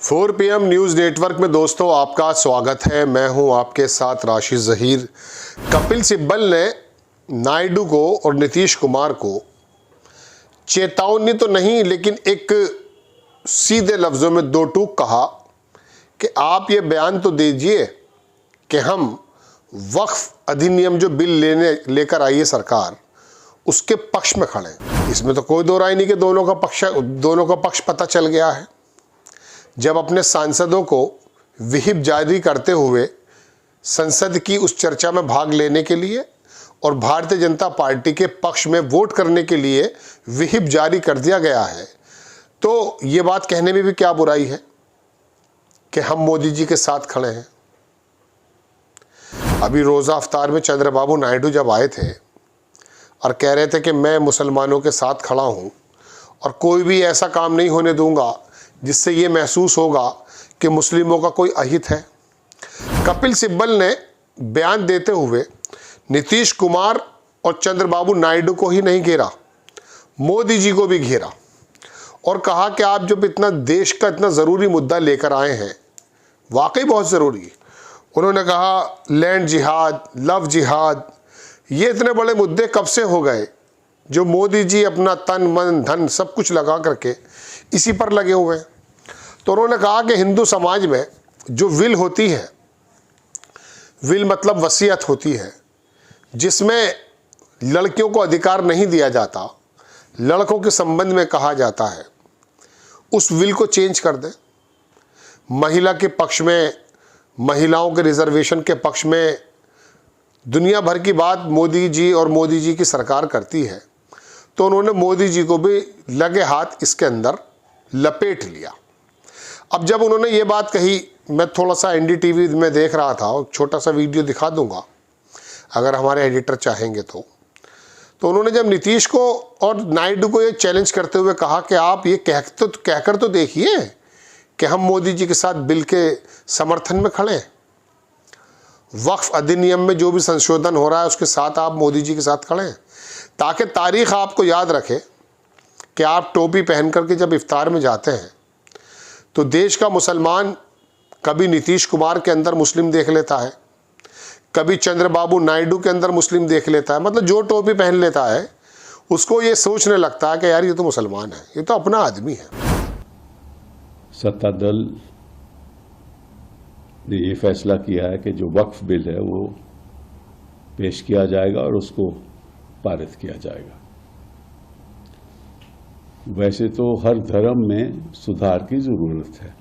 4 PM news network में दोस्तों आपका स्वागत है। मैं हूं आपके साथ राशिद ज़हीर। कपिल सिब्बल ने नायडू को और नीतीश कुमार को चेतावनी तो नहीं लेकिन एक सीधे लफ्ज़ों में दो टूक कहा कि आप ये बयान तो दीजिए कि हम वक्फ अधिनियम जो बिल लेकर आई है सरकार उसके पक्ष में खड़े हैं। इसमें तो कोई दो राय नहीं कि दोनों का पक्ष पता चल गया है। जब अपने सांसदों को व्हिप जारी करते हुए संसद की उस चर्चा में भाग लेने के लिए और भारतीय जनता पार्टी के पक्ष में वोट करने के लिए व्हिप जारी कर दिया गया है, तो ये बात कहने में भी क्या बुराई है कि हम मोदी जी के साथ खड़े हैं। अभी रोज़ा अफ्तार में चंद्रबाबू नायडू जब आए थे और कह रहे थे कि मैं मुसलमानों के साथ खड़ा हूँ और कोई भी ऐसा काम नहीं होने दूंगा जिससे ये महसूस होगा कि मुस्लिमों का कोई अहित है। कपिल सिब्बल ने बयान देते हुए नीतीश कुमार और चंद्रबाबू नायडू को ही नहीं घेरा, मोदी जी को भी घेरा और कहा कि आप जब देश का इतना ज़रूरी मुद्दा लेकर आए हैं, वाकई बहुत ज़रूरी है। उन्होंने कहा लैंड जिहाद, लव जिहाद, ये इतने बड़े मुद्दे कब से हो गए जो मोदी जी अपना तन मन धन सब कुछ लगा करके इसी पर लगे हुए हैं। तो उन्होंने कहा कि हिंदू समाज में जो विल होती है, विल मतलब वसीयत होती है, जिसमें लड़कियों को अधिकार नहीं दिया जाता, लड़कों के संबंध में कहा जाता है, उस विल को चेंज कर दें। महिला के पक्ष में, महिलाओं के रिजर्वेशन के पक्ष में दुनिया भर की बात मोदी जी और मोदी जी की सरकार करती है, तो उन्होंने मोदी जी को भी लगे हाथ इसके अंदर लपेट लिया। अब जब उन्होंने ये बात कही, मैं थोड़ा सा एनडीटीवी में देख रहा था और छोटा सा वीडियो दिखा दूंगा अगर हमारे एडिटर चाहेंगे तो उन्होंने जब नीतीश को और नायडू को ये चैलेंज करते हुए कहा कि आप ये कहकर तो देखिए कि हम मोदी जी के साथ बिल के समर्थन में खड़े हैं, वक्फ अधिनियम में जो भी संशोधन हो रहा है उसके साथ आप मोदी जी के साथ खड़े हैं, ताकि तारीख आपको याद रखे कि आप टोपी पहन करके जब इफ्तार में जाते हैं तो देश का मुसलमान कभी नीतीश कुमार के अंदर मुस्लिम देख लेता है, कभी चंद्रबाबू नायडू के अंदर मुस्लिम देख लेता है। मतलब जो टोपी पहन लेता है उसको ये सोचने लगता है कि यार ये तो मुसलमान है, ये तो अपना आदमी है। सत्ता दल ने ये फैसला किया है कि जो वक्फ बिल है वो पेश किया जाएगा और उसको पारित किया जाएगा। वैसे तो हर धर्म में सुधार की ज़रूरत है,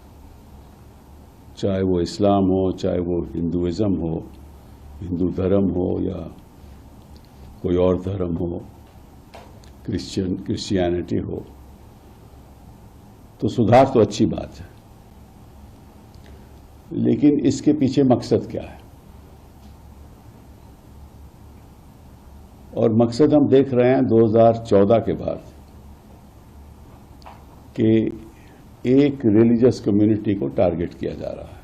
चाहे वो इस्लाम हो, चाहे वो हिंदुइज़्म हो, हिंदू धर्म हो या कोई और धर्म हो, क्रिश्चियनिटी हो, तो सुधार तो अच्छी बात है। लेकिन इसके पीछे मकसद क्या है? और मकसद हम देख रहे हैं 2014 के बाद कि एक रिलीजियस कम्युनिटी को टारगेट किया जा रहा है।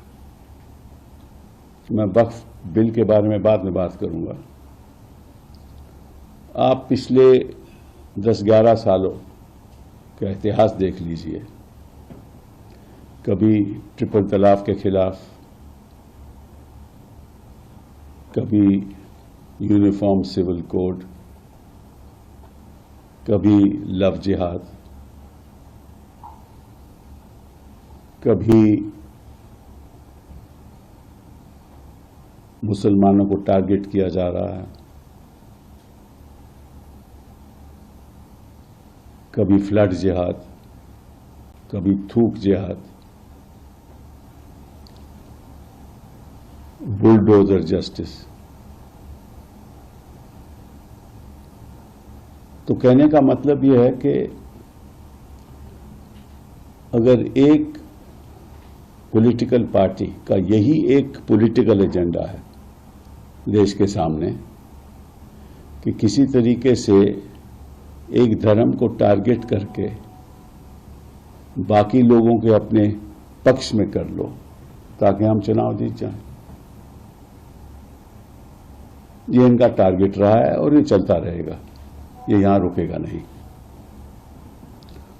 मैं वक्फ बिल के बारे में बाद में बात करूंगा। आप पिछले 10-11 सालों का इतिहास देख लीजिए। कभी ट्रिपल तलाक के खिलाफ, कभी यूनिफॉर्म सिविल कोड, कभी लव जिहाद, कभी मुसलमानों को टारगेट किया जा रहा है, कभी फ्लड जिहाद, कभी थूक जिहाद, बुलडोजर जस्टिस। तो कहने का मतलब यह है कि अगर एक पॉलिटिकल पार्टी का यही एक पॉलिटिकल एजेंडा है देश के सामने कि किसी तरीके से एक धर्म को टारगेट करके बाकी लोगों के अपने पक्ष में कर लो ताकि हम चुनाव जीत जाएं, ये इनका टारगेट रहा है और ये चलता रहेगा, ये यहां रुकेगा नहीं।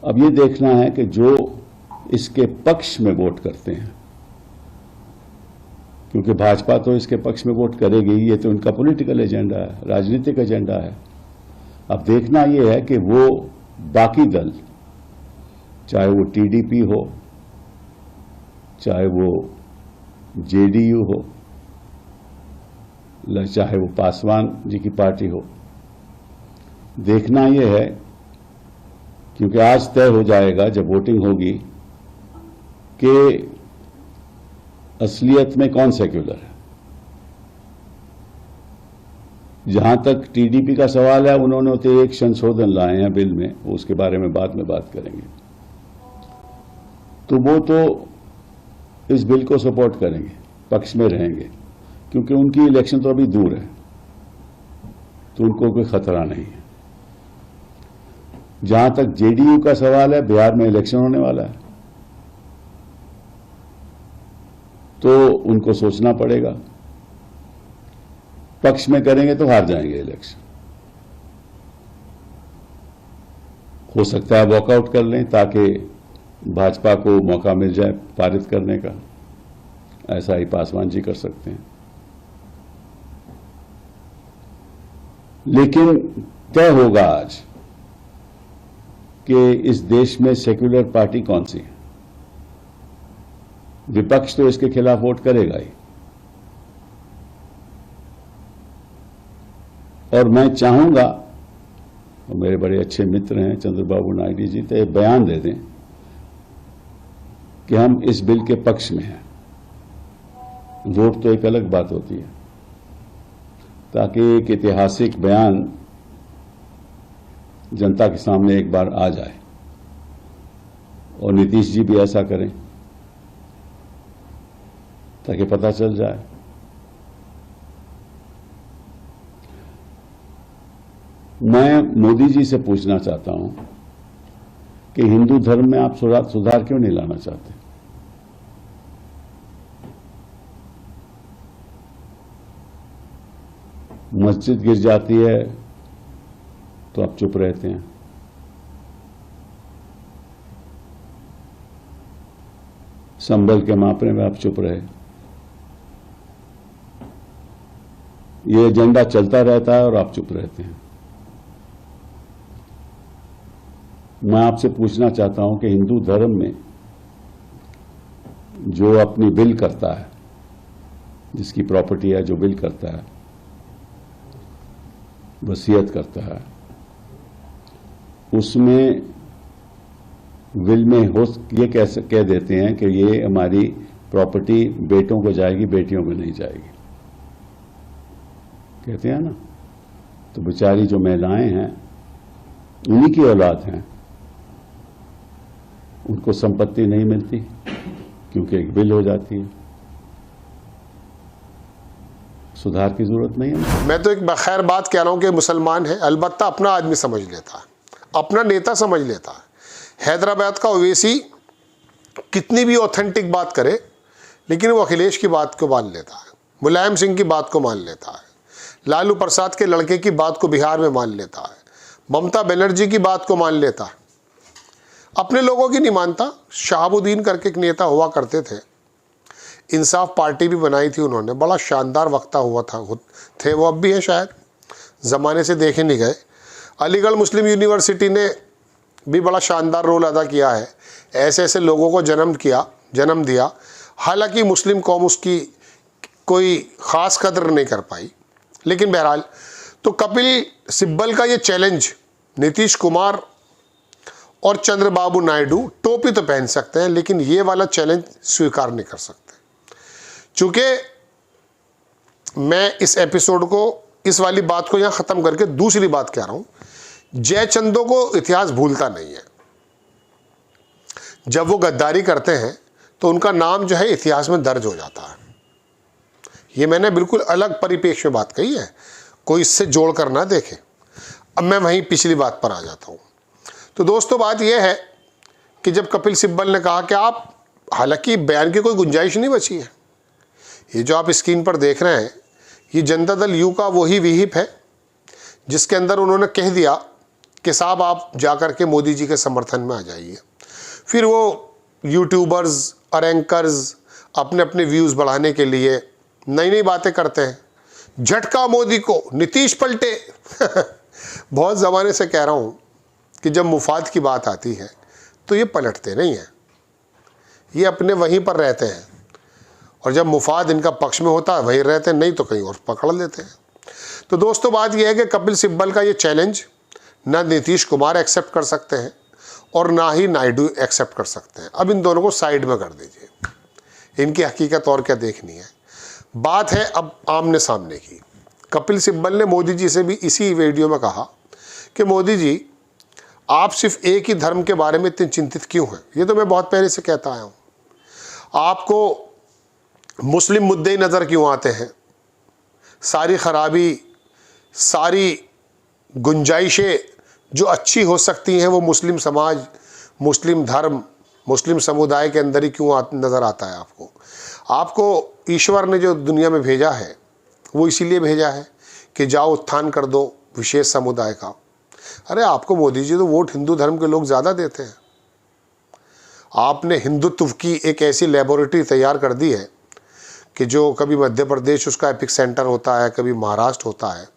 अब ये देखना है कि जो इसके पक्ष में वोट करते हैं, क्योंकि भाजपा तो इसके पक्ष में वोट करेगी, ये तो उनका पॉलिटिकल एजेंडा है, राजनीतिक एजेंडा है। अब देखना ये है कि वो बाकी दल, चाहे वो टीडीपी हो, चाहे वो जेडीयू हो, चाहे वो पासवान जी की पार्टी हो, देखना यह है, क्योंकि आज तय हो जाएगा जब वोटिंग होगी कि असलियत में कौन सेक्युलर है। जहां तक टीडीपी का सवाल है, उन्होंने तो एक संशोधन लाए हैं बिल में, वो उसके बारे में बाद में बात करेंगे। तो वो तो इस बिल को सपोर्ट करेंगे, पक्ष में रहेंगे, क्योंकि उनकी इलेक्शन तो अभी दूर है, तो उनको कोई खतरा नहीं है। जहां तक जेडीयू का सवाल है, बिहार में इलेक्शन होने वाला है, तो उनको सोचना पड़ेगा। पक्ष में करेंगे तो हार जाएंगे इलेक्शन। हो सकता है वॉकआउट कर लें ताकि भाजपा को मौका मिल जाए पारित करने का। ऐसा ही पासवान जी कर सकते हैं। लेकिन तय होगा आज कि इस देश में सेक्युलर पार्टी कौन सी है। विपक्ष तो इसके खिलाफ वोट करेगा ही, और मैं चाहूंगा, और मेरे बड़े अच्छे मित्र हैं चंद्रबाबू नायडू जी, तो एक बयान दे दें कि हम इस बिल के पक्ष में हैं। वोट तो एक अलग बात होती है, ताकि एक ऐतिहासिक बयान जनता के सामने एक बार आ जाए, और नीतीश जी भी ऐसा करें ताकि पता चल जाए। मैं मोदी जी से पूछना चाहता हूं कि हिंदू धर्म में आप सुधार क्यों नहीं लाना चाहते? मस्जिद गिर जाती है तो आप चुप रहते हैं। संबल के मामले में आप चुप रहे। ये एजेंडा चलता रहता है और आप चुप रहते हैं। मैं आपसे पूछना चाहता हूं कि हिंदू धर्म में जो अपनी विल करता है, जिसकी प्रॉपर्टी है, जो विल करता है, वसीयत करता है, उसमें विल में हो ये कैसे कह देते हैं कि ये हमारी प्रॉपर्टी बेटों को जाएगी, बेटियों को नहीं जाएगी, कहते हैं ना। तो बेचारी जो महिलाएं हैं, उन्हीं की औलाद हैं, उनको संपत्ति नहीं मिलती क्योंकि एक बिल हो जाती है। सुधार की जरूरत नहीं है। मैं तो एक बखैर बात कह रहा हूं कि मुसलमान है, अलबत्ता अपना आदमी समझ लेता है, अपना नेता समझ लेता है। हैदराबाद का ओवैसी कितनी भी ऑथेंटिक बात करे, लेकिन वो अखिलेश की बात को मान लेता है, मुलायम सिंह की बात को मान लेता है, लालू प्रसाद के लड़के की बात को बिहार में मान लेता है, ममता बनर्जी की बात को मान लेता है, अपने लोगों की नहीं मानता। शहाबुद्दीन करके एक नेता हुआ करते थे, इंसाफ पार्टी भी बनाई थी उन्होंने, बड़ा शानदार वक्ता हुआ थे वो, अब भी है शायद, ज़माने से देखे नहीं गए। अलीगढ़ मुस्लिम यूनिवर्सिटी ने भी बड़ा शानदार रोल अदा किया है, ऐसे ऐसे लोगों को जन्म दिया। हालांकि मुस्लिम कौम उसकी कोई ख़ास कदर नहीं कर पाई। लेकिन बहरहाल, तो कपिल सिब्बल का ये चैलेंज नीतीश कुमार और चंद्रबाबू नायडू टोपी तो पहन सकते हैं, लेकिन ये वाला चैलेंज स्वीकार नहीं कर सकते। चूँकि मैं इस एपिसोड को, इस वाली बात को यहाँ ख़त्म करके दूसरी बात कह रहा हूँ। जयचंदों को इतिहास भूलता नहीं है। जब वो गद्दारी करते हैं तो उनका नाम जो है इतिहास में दर्ज हो जाता है। ये मैंने बिल्कुल अलग परिप्रेक्ष्य में बात कही है, कोई इससे जोड़ कर ना देखे। अब मैं वहीं पिछली बात पर आ जाता हूँ। तो दोस्तों, बात यह है कि जब कपिल सिब्बल ने कहा कि आप, हालांकि बयान की कोई गुंजाइश नहीं बची है, ये जो आप स्क्रीन पर देख रहे हैं, ये जनता दल यू का वही विहिप है जिसके अंदर उन्होंने कह दिया कि साहब आप जाकर के मोदी जी के समर्थन में आ जाइए। फिर वो यूट्यूबर्स और एंकर्स अपने अपने व्यूज़ बढ़ाने के लिए नई नई बातें करते हैं। झटका मोदी को, नीतीश पलटे। बहुत ज़माने से कह रहा हूँ कि जब मुफाद की बात आती है तो ये पलटते नहीं हैं, ये अपने वहीं पर रहते हैं, और जब मुफाद इनका पक्ष में होता है वहीं रहते हैं, नहीं तो कहीं और पकड़ लेते हैं। तो दोस्तों बात यह है कि कपिल सिब्बल का ये चैलेंज ना नीतीश कुमार एक्सेप्ट कर सकते हैं और ना ही नायडू एक्सेप्ट कर सकते हैं। अब इन दोनों को साइड में कर दीजिए, इनकी हकीकत और क्या देखनी है। बात है अब आमने सामने की। कपिल सिब्बल ने मोदी जी से भी इसी वीडियो में कहा कि मोदी जी, आप सिर्फ एक ही धर्म के बारे में इतने चिंतित क्यों हैं? ये तो मैं बहुत पहले से कहता आया हूँ। आपको मुस्लिम मुद्दे ही नज़र क्यों आते हैं? सारी खराबी, सारी गुंजाइशें जो अच्छी हो सकती हैं वो मुस्लिम समाज, मुस्लिम धर्म, मुस्लिम समुदाय के अंदर ही क्यों नज़र आता है आपको? आपको ईश्वर ने जो दुनिया में भेजा है वो इसीलिए भेजा है कि जाओ उत्थान कर दो विशेष समुदाय का। अरे आपको मोदी जी तो वोट हिंदू धर्म के लोग ज़्यादा देते हैं। आपने हिंदुत्व की एक ऐसी लेबोरेटरी तैयार कर दी है कि जो कभी मध्य प्रदेश उसका एपिक सेंटर होता है, कभी महाराष्ट्र होता है,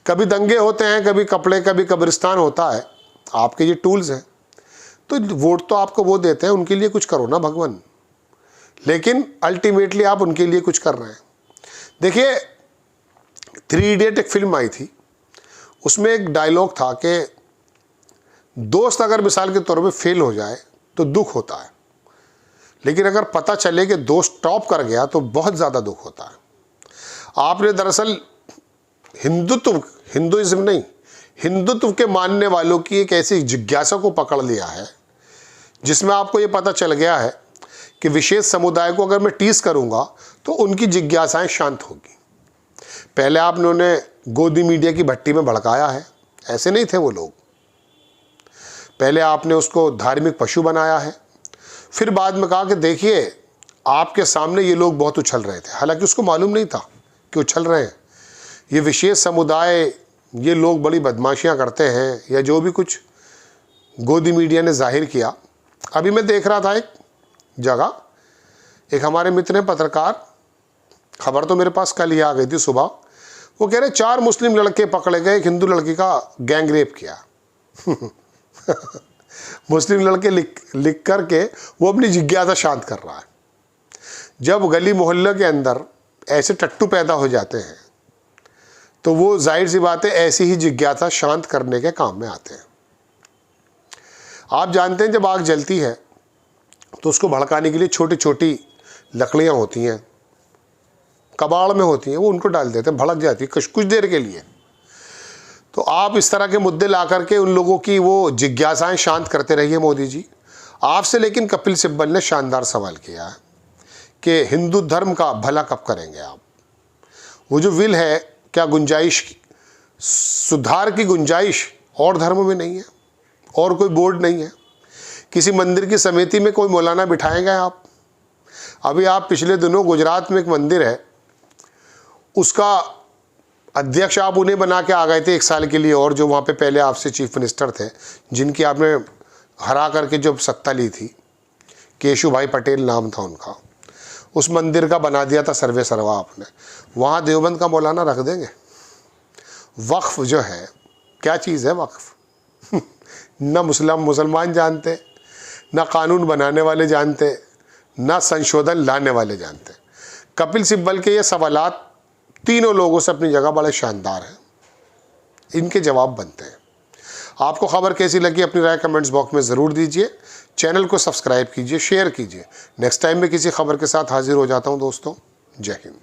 कभी दंगे होते हैं, कभी कपड़े, कभी कब्रिस्तान होता है। आपके ये टूल्स हैं, तो वोट तो आपको वो देते हैं, उनके लिए कुछ करो ना भगवान। लेकिन अल्टीमेटली आप उनके लिए कुछ कर रहे हैं। देखिए, 3 इडियट एक फिल्म आई थी, उसमें एक डायलॉग था कि दोस्त अगर मिसाल के तौर पे फेल हो जाए तो दुख होता है, लेकिन अगर पता चले कि दोस्त टॉप कर गया तो बहुत ज़्यादा दुख होता है। आपने दरअसल हिंदुइज्म नहीं, हिंदुत्व के मानने वालों की एक ऐसी जिज्ञासा को पकड़ लिया है जिसमें आपको ये पता चल गया है कि विशेष समुदाय को अगर मैं टीस करूँगा तो उनकी जिज्ञासाएं शांत होगी। पहले आपने उन्हें गोदी मीडिया की भट्टी में भड़काया है, ऐसे नहीं थे वो लोग। पहले आपने उसको धार्मिक पशु बनाया है, फिर बाद में कहा कि देखिए आपके सामने ये लोग बहुत उछल रहे थे, हालांकि उसको मालूम नहीं था कि उछल रहे हैं। ये विशेष समुदाय, ये लोग बड़ी बदमाशियां करते हैं, या जो भी कुछ गोदी मीडिया ने जाहिर किया। अभी मैं देख रहा था एक जगह, एक हमारे मित्र हैं पत्रकार, खबर तो मेरे पास कल ही आ गई थी सुबह, वो कह रहे 4 मुस्लिम लड़के पकड़े गए, एक हिंदू लड़की का गैंग रेप किया। मुस्लिम लड़के लिख करके वो अपनी जिज्ञासा शांत कर रहा है। जब गली मोहल्ले के अंदर ऐसे टट्टू पैदा हो जाते हैं तो वो जाहिर सी बात है ऐसी ही जिज्ञासा शांत करने के काम में आते हैं। आप जानते हैं जब आग जलती है तो उसको भड़काने के लिए छोटी छोटी लकड़ियाँ होती हैं, कबाड़ में होती हैं, वो उनको डाल देते हैं, भड़क जाती है कुछ देर के लिए। तो आप इस तरह के मुद्दे ला करके उन लोगों की वो जिज्ञासाएं शांत करते रहिए मोदी जी। आपसे लेकिन कपिल सिब्बल ने शानदार सवाल किया है कि हिंदू धर्म का भला कब करेंगे आप? वो जो विल है, क्या गुंजाइश, सुधार की गुंजाइश और धर्म में नहीं है? और कोई बोर्ड नहीं है? किसी मंदिर की समिति में कोई मौलाना बिठाएंगे आप? अभी आप पिछले दिनों गुजरात में एक मंदिर है, उसका अध्यक्ष आप उन्हें बना के आ गए थे 1 साल के लिए, और जो वहाँ पे पहले आपसे चीफ मिनिस्टर थे, जिनकी आपने हरा करके जो सत्ता ली थी, केशु भाई पटेल नाम था उनका, उस मंदिर का बना दिया था सर्वे सर्वा आपने। वहाँ देवबंद का मौलाना रख देंगे? वक्फ जो है क्या चीज़ है वक्फ? ना मुसलमान जानते, ना कानून बनाने वाले जानते, ना संशोधन लाने वाले जानते। कपिल सिब्बल के ये सवालात तीनों लोगों से अपनी जगह बड़े शानदार हैं, इनके जवाब बनते हैं। आपको खबर कैसी लगी अपनी राय कमेंट्स बॉक्स में ज़रूर दीजिए। चैनल को सब्सक्राइब कीजिए, शेयर कीजिए। नेक्स्ट टाइम मैं किसी खबर के साथ हाजिर हो जाता हूं दोस्तों। जय हिंद।